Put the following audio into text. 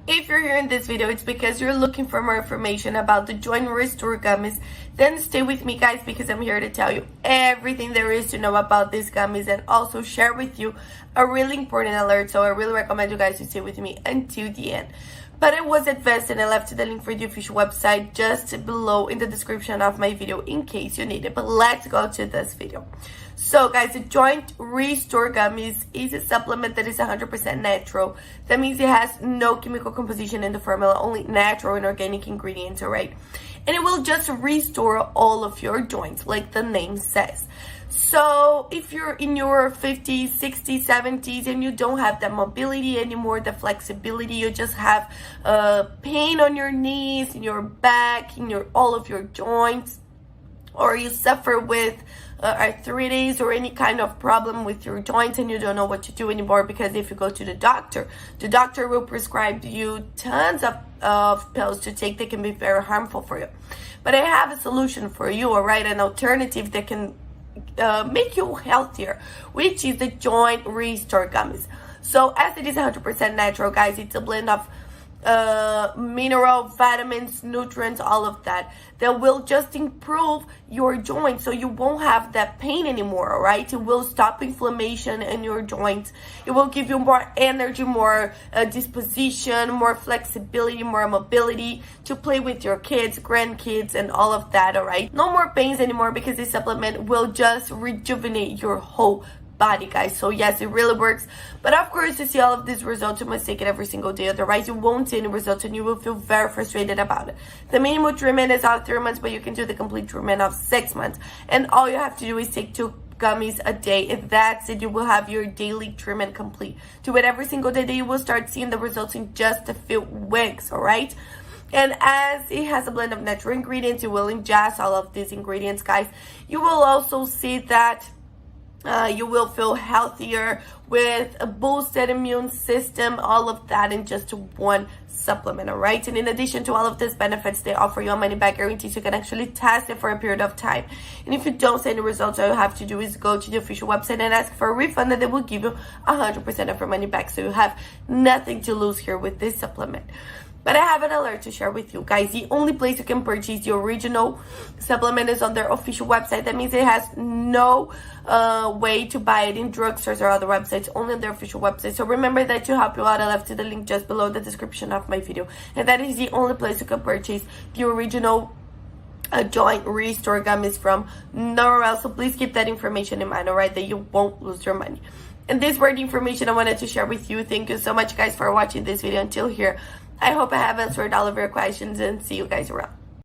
If you're here in this video, it's because you're looking for more information about the Joint Restore Gummies. Then stay with me, guys, because I'm here to tell you everything there is to know about these gummies and also share with you a really important alert. So I really recommend you guys to stay with me until the end. But it was advanced and I left the link for the official website just below in the description of my video in case you need it. But let's go to this video. So guys, the Joint Restore Gummies is a supplement that is 100% natural. That means it has no chemical composition in the formula, only natural and organic ingredients, alright? And it will just restore all of your joints, like the name says. So if you're in your 50s, 60s, 70s and you don't have that mobility anymore, the flexibility, you just have pain on your knees, in your back, in all of your joints, or you suffer with arthritis or any kind of problem with your joints and you don't know what to do anymore, because if you go to the doctor will prescribe you tons of pills to take that can be very harmful for you. But I have a solution for you, alright, an alternative that can make you healthier, which is the Joint Restore Gummies. So as it is 100% natural, guys, it's a blend of mineral, vitamins, nutrients, all of that will just improve your joints, so you won't have that pain anymore, all right? It will stop inflammation in your joints. It will give you more energy, more disposition, more flexibility, more mobility to play with your kids, grandkids, and all of that, all right? No more pains anymore, because this supplement will just rejuvenate your whole body, guys. So yes, it really works, but of course, to see all of these results, you must take it every single day, otherwise you won't see any results and you will feel very frustrated about it. The minimum treatment is out 3 months, but you can do the complete treatment of 6 months, and all you have to do is take 2 gummies a day. If that's it, you will have your daily treatment complete. Do it every single day, then you will start seeing the results in just a few weeks, all right? And as it has a blend of natural ingredients, you will ingest all of these ingredients, guys. You will also see that you will feel healthier with a boosted immune system, all of that in just one supplement, all right? And in addition to all of these benefits, they offer you a money-back guarantee, so you can actually test it for a period of time. And if you don't see any results, all you have to do is go to the official website and ask for a refund, and they will give you 100% of your money back. So you have nothing to lose here with this supplement. But I have an alert to share with you, guys. The only place you can purchase the original supplement is on their official website. That means it has no way to buy it in drugstores or other websites, only on their official website. So remember that to help you out, I left the link just below the description of my video. And that is the only place you can purchase the original Joint Restore Gummies from, nowhere else. So please keep that information in mind, alright, that you won't lose your money. And this were the information I wanted to share with you. Thank you so much, guys, for watching this video until here. I hope I have answered all of your questions, and see you guys around.